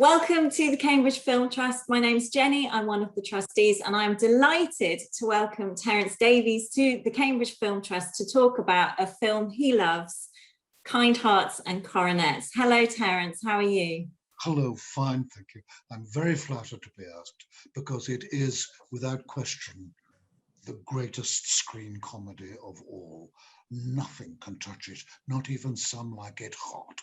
Welcome to the Cambridge Film Trust. My name's Jenny, I'm one of the trustees, and I'm delighted to welcome Terence Davies to the Cambridge Film Trust to talk about a film he loves, Kind Hearts and Coronets. Hello, Terence, how are you? Hello, fine, thank you. I'm very flattered to be asked because it is, without question, the greatest screen comedy of all. Nothing can touch it, not even Some Like It Hot.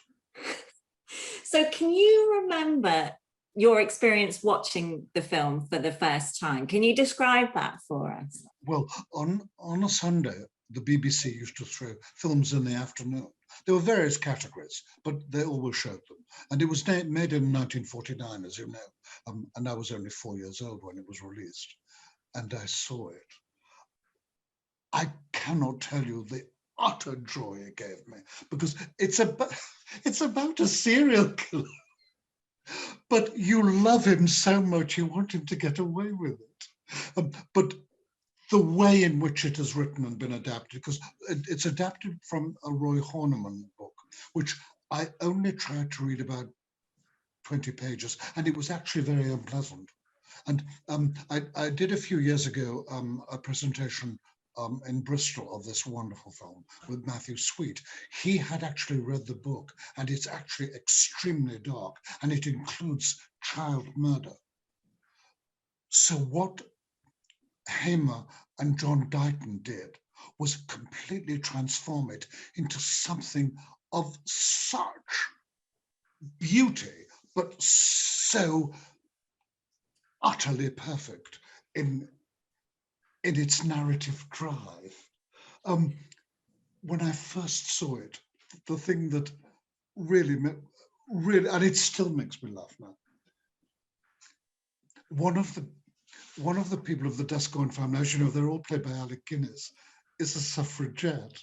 So can you remember your experience watching the film for the first time? Can you describe that for us? Well, on a Sunday, the BBC used to throw films in the afternoon. There were various categories, but they always showed them. And it was made in 1949, as you know, and I was only 4 years old when it was released. And I saw it. I cannot tell you the utter joy it gave me, because it's about a serial killer, but you love him so much you want him to get away with it. But the way in which it is written and been adapted, because it's adapted from a Roy Horniman book, which I only tried to read about 20 pages, and it was actually very unpleasant. And I did a few years ago a presentation in Bristol of this wonderful film with Matthew Sweet. He had actually read the book, and it's actually extremely dark, and it includes child murder. So what Hamer and John Dighton did was completely transform it into something of such beauty, but so utterly perfect in its narrative drive. When I first saw it, the thing that really, and it still makes me laugh now. One of the people of the Gascoigne family, as you know, they're all played by Alec Guinness, is a suffragette,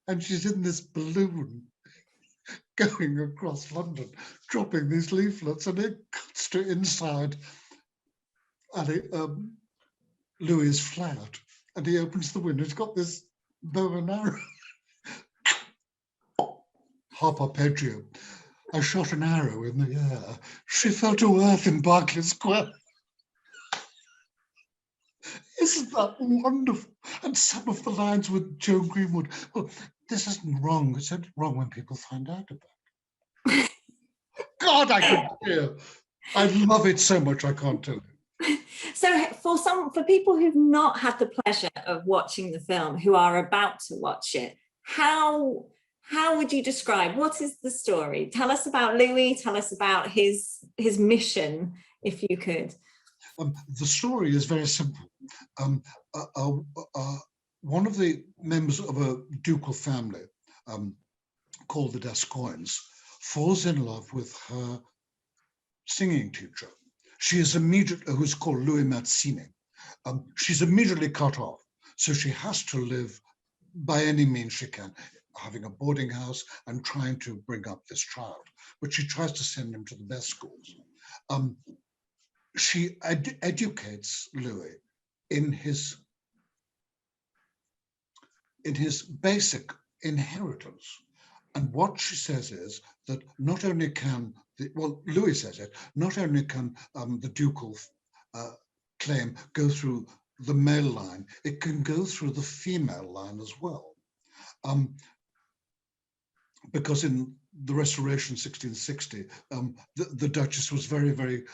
and she's in this balloon going across London, dropping these leaflets, and it cuts to inside Louis's flat, and he opens the window. He's got this bow and arrow. Harp arpeggio. I shot an arrow in the air. She fell to earth in Berkeley Square. Isn't that wonderful? And some of the lines with Joe Greenwood. Well, this isn't wrong. It's only wrong when people find out about it. God, I could hear. I love it so much, I can't tell you. So for people who've not had the pleasure of watching the film, who are about to watch it, how would you describe, what is the story? Tell us about Louis, tell us about his mission, if you could. The story is very simple. One of the members of a ducal family called the Gascoignes falls in love with her singing teacher. She is who's called Louis Mazzini. She's immediately cut off, so she has to live by any means she can, having a boarding house and trying to bring up this child. But she tries to send him to the best schools. She educates Louis in his basic inheritance. And what she says is that not only can, Louis says it, not only can the ducal claim go through the male line, it can go through the female line as well. Because in the Restoration 1660, the Duchess was very, very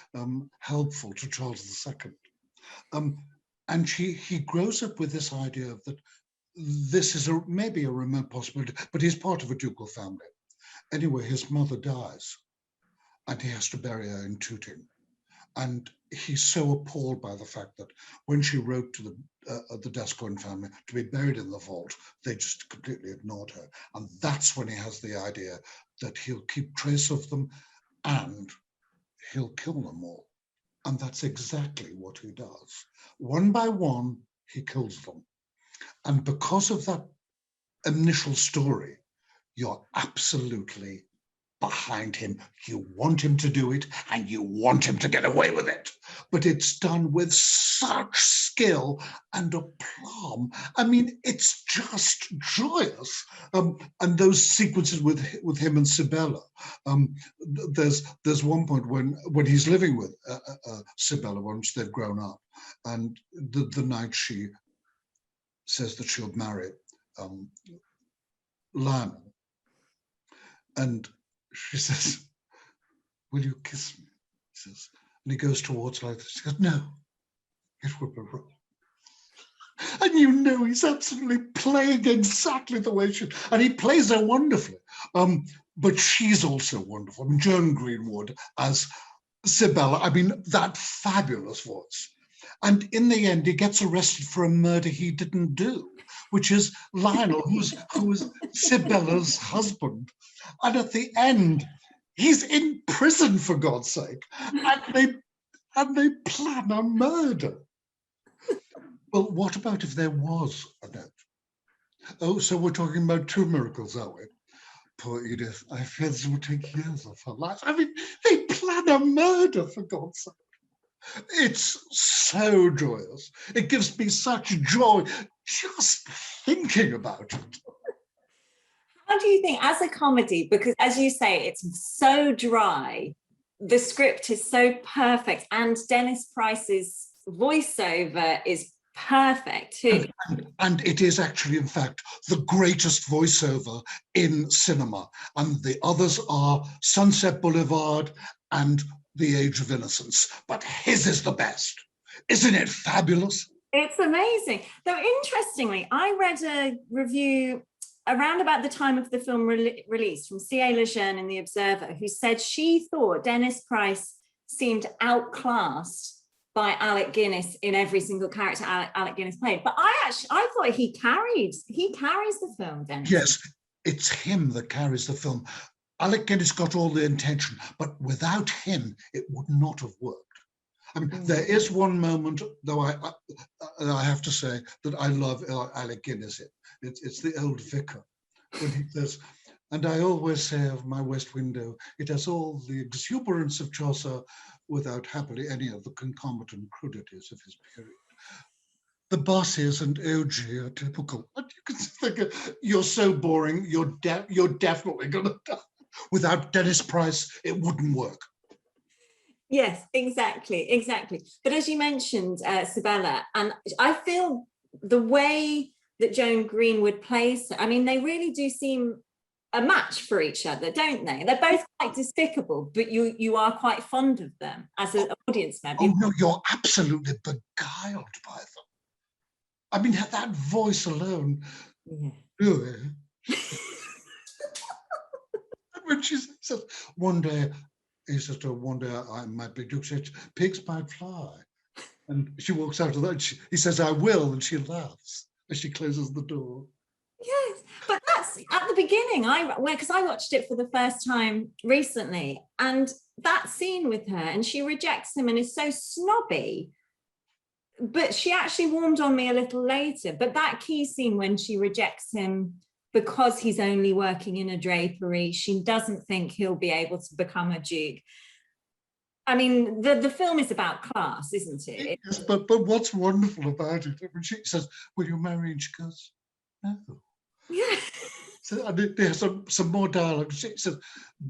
helpful to Charles II. And he grows up with this idea that this is maybe a remote possibility, but he's part of a ducal family. Anyway, his mother dies, and he has to bury her in Tooting. And he's so appalled by the fact that when she wrote to the Gascoigne family to be buried in the vault, they just completely ignored her. And that's when he has the idea that he'll keep trace of them and he'll kill them all. And that's exactly what he does. One by one, he kills them. And because of that initial story, you're absolutely behind him. You want him to do it and you want him to get away with it. But it's done with such skill and aplomb. I mean, it's just joyous. And those sequences with him and Sibella. There's one point when he's living with Sibella once they've grown up, and the night she says that she'll marry Lionel, and she says, "Will you kiss me?" He says, and he goes towards her like this. She goes, "No, it would be wrong." And you know he's absolutely playing exactly the way she, and he plays her wonderfully. But she's also wonderful. I mean, Joan Greenwood as Sibella, I mean, that fabulous voice. And in the end, he gets arrested for a murder he didn't do, which is Lionel, who is Sibella's husband. And at the end, he's in prison, for God's sake, and they plan a murder. Well, what about if there was a note? Oh, so we're talking about two miracles, are we? Poor Edith, I fear this will take years of her life. I mean, they plan a murder, for God's sake. It's so joyous. It gives me such joy just thinking about it. How do you think, as a comedy, because as you say, it's so dry, the script is so perfect, and Dennis Price's voiceover is perfect too. And it is actually, in fact, the greatest voiceover in cinema. And the others are Sunset Boulevard and The Age of Innocence. But his is the best. Isn't it fabulous? It's amazing. Though, interestingly, I read a review around about the time of the film release from C.A. Lejeune in The Observer, who said she thought Dennis Price seemed outclassed by Alec Guinness in every single character Alec Guinness played. But I thought he carries the film, Dennis. Yes, it's him that carries the film. Alec Guinness got all the attention, but without him, it would not have worked. I mean, there is one moment, though I have to say that I love Alec Guinness. It's the old vicar, when he says, "And I always say of my west window, it has all the exuberance of Chaucer without happily any of the concomitant crudities of his period. The bosses and OG are typical." And you can think, you're so boring, you're definitely going to die. Without Dennis Price, it wouldn't work. Yes, exactly. But as you mentioned, Sibella, and I feel the way that Joan Greenwood plays, I mean, they really do seem a match for each other, don't they? They're both quite despicable, but you are quite fond of them as an audience member. Oh no, you're absolutely beguiled by them. I mean, that voice alone. Yeah. When she says, one day I might be Duke, said, "Pigs might fly." And she walks out of that, he says, "I will," and she laughs as she closes the door. Yes, but that's at the beginning, because I watched it for the first time recently, and that scene with her, and she rejects him and is so snobby, but she actually warmed on me a little later. But that key scene when she rejects him because he's only working in a drapery, she doesn't think he'll be able to become a duke. I mean, the film is about class, isn't it? Yes, but what's wonderful about it, when she says, "Will you marry?" and she goes, "No." Yeah. So there's some more dialogue. She says,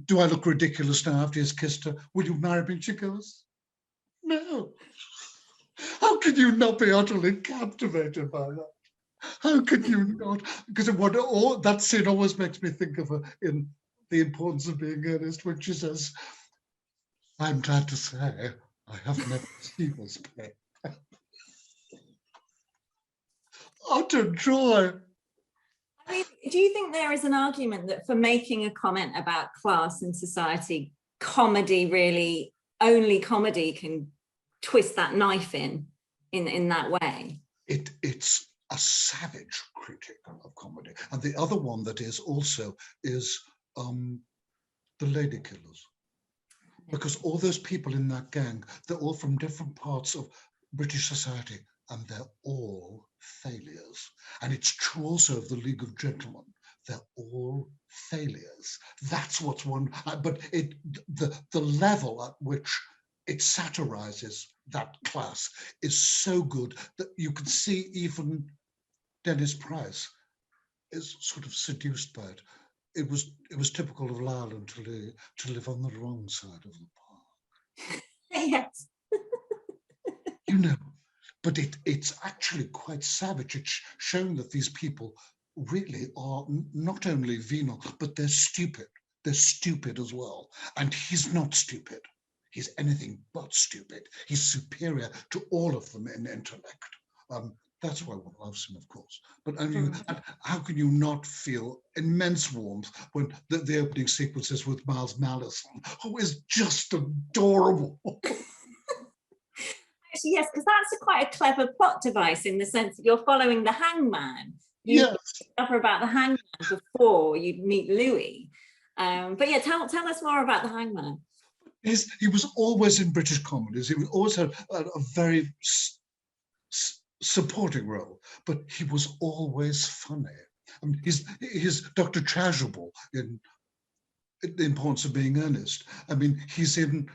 "Do I look ridiculous now after he's kissed her? Will you marry me?" And she goes, "No." How can you not be utterly captivated by that? How can you not? Because that scene always makes me think of her in The Importance of Being Earnest, when she says, "I'm glad to say I have never seen this play." Utter joy. I mean, do you think there is an argument that for making a comment about class in society, only comedy can twist that knife in that way? It's a savage critic of comedy. And the other one that is also is The Lady Killers. Because all those people in that gang, they're all from different parts of British society, and they're all failures. And it's true also of The League of Gentlemen. they're all failures. That's what's one, but the level at which it satirizes that class is so good that you can see even Dennis Price is sort of seduced by it. It was typical of Lyland to live on the wrong side of the park. Yes. You know, but it's actually quite savage. It's showing that these people really are not only venal, but they're stupid. They're stupid as well. And he's not stupid. He's anything but stupid. He's superior to all of them in intellect. That's why one loves him, of course. But and how can you not feel immense warmth when the opening sequences with Miles Malison, who is just adorable? Actually, yes, because that's quite a clever plot device in the sense that you're following the hangman. You Yes. discover about the hangman before you meet Louis. But yeah, tell us more about the hangman. He was always in British comedies. He always had a very supporting role, but he was always funny. I mean, he's Dr. Chasuble in The Importance of Being Earnest. I mean, he's in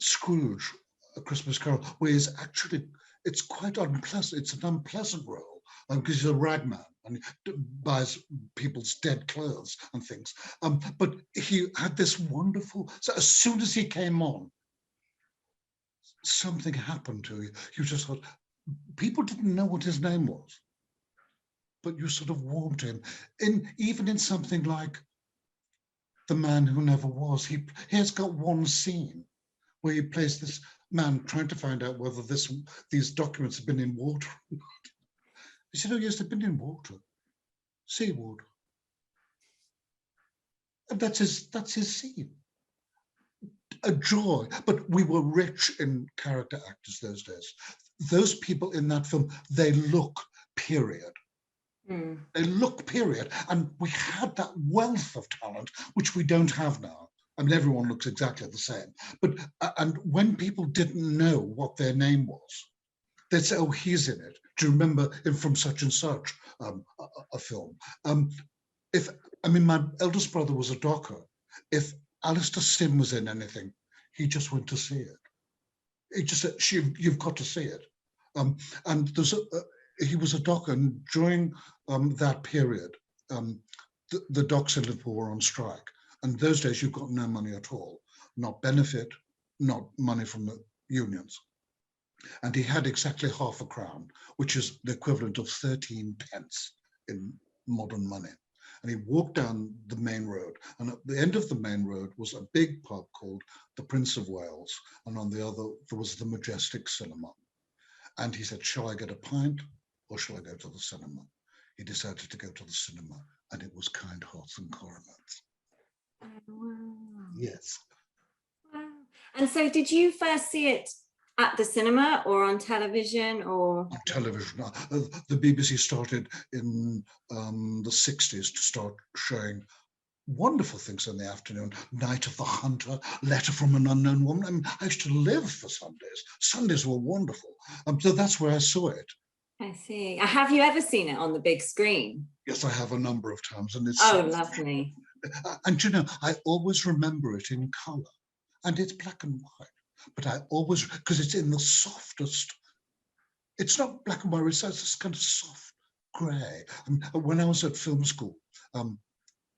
Scrooge, A Christmas Carol, where he's actually, it's quite unpleasant. It's an unpleasant role because he's a ragman and he buys people's dead clothes and things. But he had this wonderful, so as soon as he came on, something happened to you. You just thought, people didn't know what his name was, but you sort of warmed to him. Even in something like The Man Who Never Was, he has got one scene where he plays this man trying to find out whether these documents have been in water. He said, oh yes, they've been in water, seawater. And that's his scene. A joy, but we were rich in character actors those days. Those people in that film, they look period. They look period. And we had that wealth of talent, which we don't have now. I mean, everyone looks exactly the same. But and when people didn't know what their name was, they'd say, oh, he's in it. Do you remember him from such and such a film? My eldest brother was a docker. If Alistair Sim was in anything, he just went to see it. He just said, you've got to see it. And he was a docker, and during that period, the docks in Liverpool were on strike. And those days, you got no money at all, not benefit, not money from the unions. And he had exactly half a crown, which is the equivalent of 13 pence in modern money. And he walked down the main road, and at the end of the main road was a big pub called the Prince of Wales, and on the other there was the Majestic Cinema. And he said, shall I get a pint or shall I go to the cinema? He decided to go to the cinema, and it was Kind Hearts and Coronets. Wow. Yes. Wow. And so did you first see it at the cinema or on television or? On television. The BBC started in the 60s to start showing wonderful things in the afternoon. Night of the Hunter, Letter from an Unknown Woman. I mean, I used to live for Sundays. Sundays were wonderful. So that's where I saw it. I see. Have you ever seen it on the big screen? Yes, I have a number of times. And it's lovely. And you know, I always remember it in colour. And it's black and white. But I always, because it's in the softest, it's not black and white, it's this kind of soft grey. When I was at film school,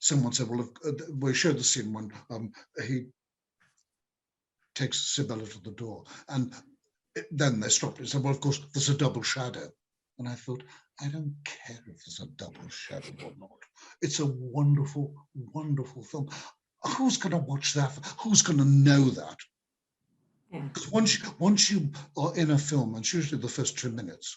someone said, well, we showed the scene when he takes Sibella to the door, and then they stopped and said, well, of course, there's a double shadow. And I thought, I don't care if there's a double shadow or not. It's a wonderful, wonderful film. Who's going to watch that? Who's going to know that? Because once you are in a film, and it's usually the first 2 minutes,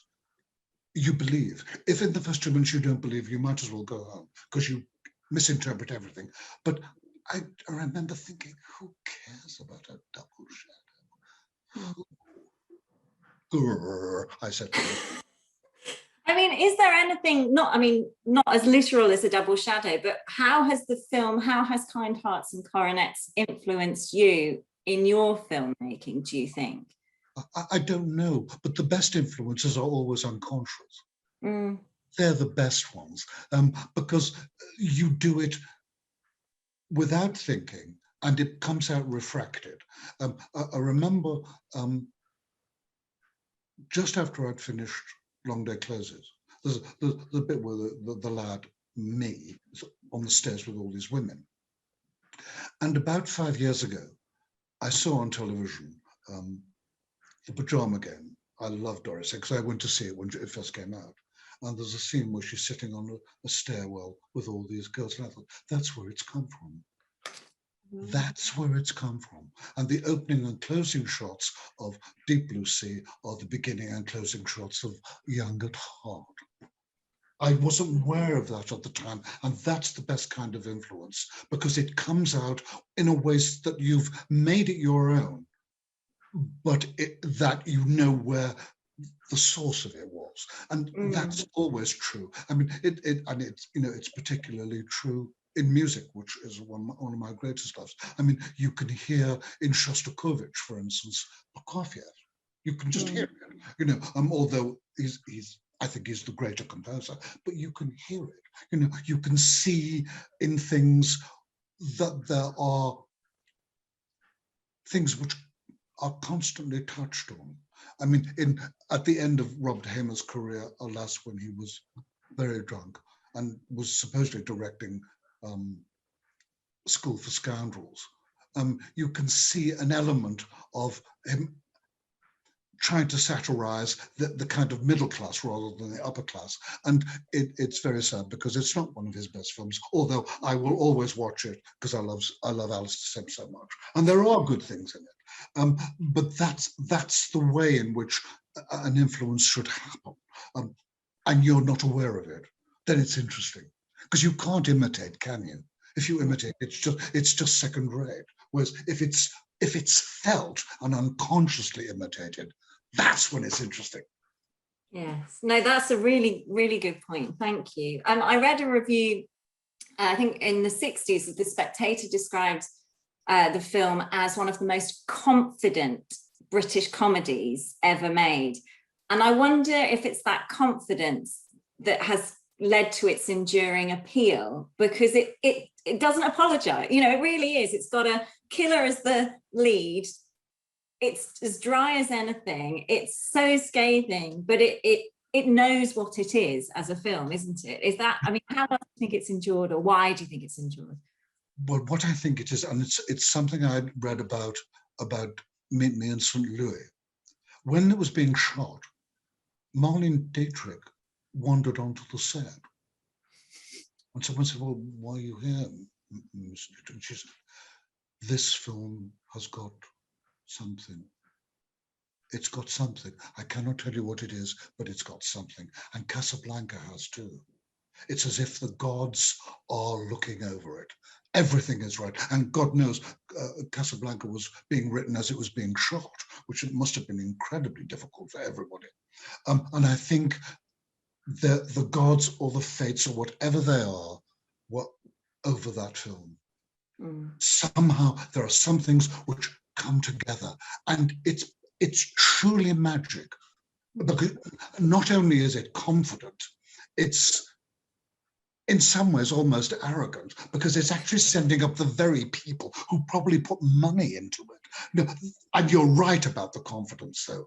you believe. If in the first 2 minutes you don't believe, you might as well go home because you misinterpret everything. But I remember thinking, who cares about a double shadow? Grrr, I said to him. I mean, is there anything, not as literal as a double shadow, but how has Kind Hearts and Coronets influenced you in your filmmaking, do you think? I don't know, but the best influences are always unconscious. they're the best ones, because you do it without thinking, and it comes out refracted. I remember just after I'd finished Long Day Closes, there's a bit where the lad, me, is on the stairs with all these women. And about 5 years ago, I saw on television The Pajama Game. I love Doris because I went to see it when it first came out. And there's a scene where she's sitting on a stairwell with all these girls. And I thought, that's where it's come from. That's where it's come from. And the opening and closing shots of Deep Blue Sea are the beginning and closing shots of Young at Heart. I wasn't aware of that at the time. And that's the best kind of influence, because it comes out in a way that you've made it your own, but that you know where the source of it was. And that's always true. I mean, it's particularly true in music, which is one of my greatest loves. I mean, you can hear in Shostakovich, for instance, Prokofiev. You can just hear it, although I think he's the greater composer, but you can hear it. You can see in things that there are things which are constantly touched on. I mean, at the end of Robert Hamer's career, alas, when he was very drunk and was supposedly directing School for Scoundrels, you can see an element of him trying to satirize the kind of middle class rather than the upper class. And it's very sad because it's not one of his best films, although I will always watch it because I love Alistair Sim so much. And there are good things in it. But that's the way in which an influence should happen. And you're not aware of it, then it's interesting. Because you can't imitate, can you? If you imitate, it's just second rate. Whereas if it's felt and unconsciously imitated, that's when it's interesting. Yes, no, that's a really, really good point. Thank you. I read a review, I think in the 60s, The Spectator described the film as one of the most confident British comedies ever made. And I wonder if it's that confidence that has led to its enduring appeal, because it doesn't apologize. It really is. It's got a killer as the lead. It's as dry as anything. It's so scathing, but it knows what it is as a film, isn't it? How do you think it's endured, or why do you think it's endured? But what I think it is, and it's something I read about Meet Me in St. Louis. When it was being shot, Marlene Dietrich wandered onto the set. And someone said, well, why are you here, Miss Newton? She said, this film has got something. It's got something. I cannot tell you what it is, but it's got something. And Casablanca has too. It's as if the gods are looking over it. Everything is right. And God knows Casablanca was being written as it was being shot, which it must have been incredibly difficult for everybody. And I think the gods or the fates or whatever they are were over that film. Somehow there are some things which come together, and it's truly magic, because not only is it confident, it's in some ways almost arrogant, because it's actually sending up the very people who probably put money into it. And you're right about the confidence, though.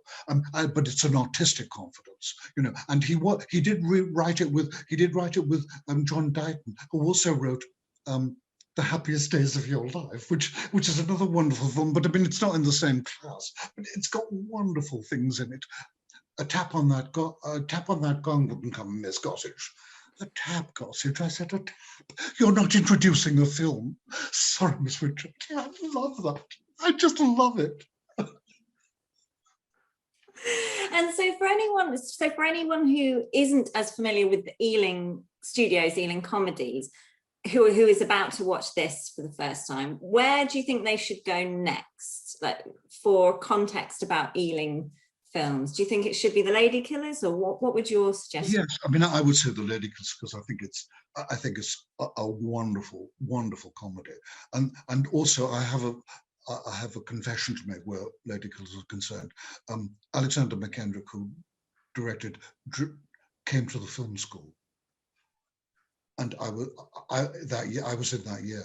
But it's an artistic confidence, And he did write it with John Dighton, who also wrote The Happiest Days of Your Life, which is another wonderful film. But I mean, it's not in the same class. But it's got wonderful things in it. A tap on that gong wouldn't come amiss, Gossage. A tap, Gossage. I said a tap. You're not introducing a film. Sorry, Miss Richard. I love that. I just love it. And so for anyone who isn't as familiar with the Ealing Studios, Ealing Comedies, who is about to watch this for the first time, where do you think they should go next, for context about Ealing films? Do you think it should be The Lady Killers, or what would your suggestion? Yes, I mean, I would say The Lady Killers, because I think it's a wonderful, wonderful comedy, and also I have a confession to make where Lady Killers is concerned. Alexander McKendrick, who directed, came to the film school and I was in that year,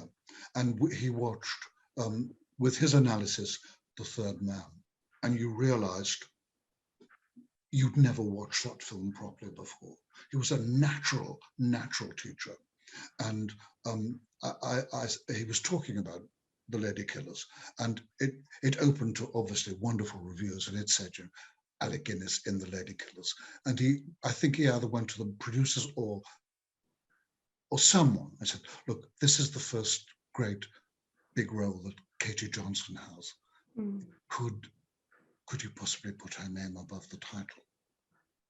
and he watched with his analysis The Third Man, and you realized you'd never watched that film properly before. He was a natural teacher, and he was talking about The Lady Killers, and it opened to obviously wonderful reviews, and it said, you know, Alec Guinness in The Lady Killers, and I think he either went to the producers or someone. I said, look, this is the first great big role that Katie Johnson has. Mm. Could you possibly put her name above the title?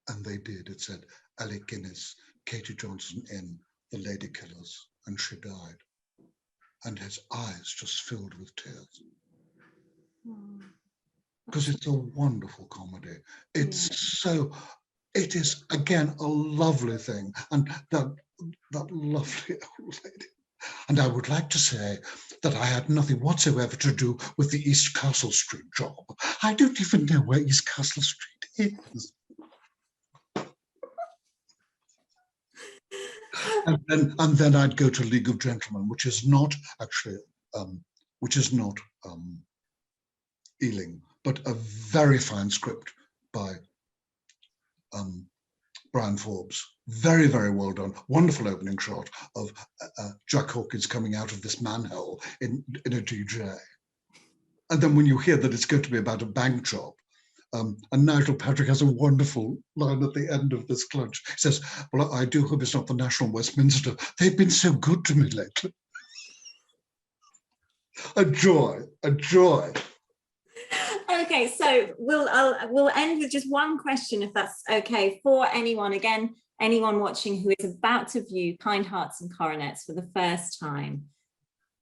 And they did. It said Alec Guinness, Katie Johnson in The Lady Killers, and she died. And his eyes just filled with tears. Because it's a wonderful comedy. It is, again, a lovely thing. And that lovely old lady. And I would like to say that I had nothing whatsoever to do with the East Castle Street job. I don't even know where East Castle Street is. And then I'd go to League of Gentlemen, which is not actually, Ealing, but a very fine script by Brian Forbes. Very, very well done. Wonderful opening shot of Jack Hawkins coming out of this manhole in a DJ. And then when you hear that it's going to be about a bank job, and Nigel Patrick has a wonderful line at the end of this clutch. He says, well, I do hope it's not the National Westminster. They've been so good to me lately. A joy, a joy. Okay, so we'll end with just one question, if that's okay, for anyone watching who is about to view Kind Hearts and Coronets for the first time.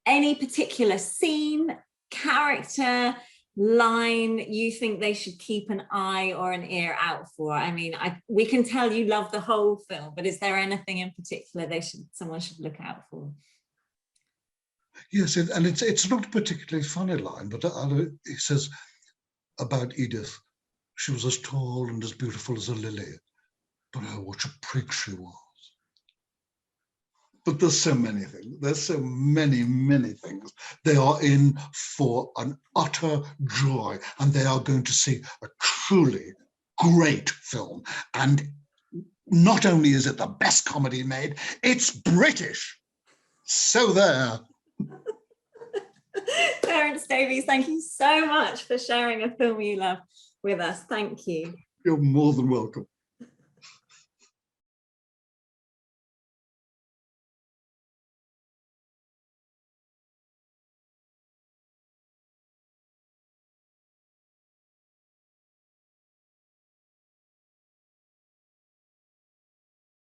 Any particular scene, character, line you think they should keep an eye or an ear out for? I mean, we can tell you love the whole film, but is there anything in particular someone should look out for? Yes, and it's not a particularly funny line, but he says about Edith, she was as tall and as beautiful as a lily, but oh, what a prig she was. But there's so many things. There's so many things. They are in for an utter joy, and they are going to see a truly great film. And not only is it the best comedy made, it's British. So there. Terence Davies, thank you so much for sharing a film you love with us. Thank you. You're more than welcome.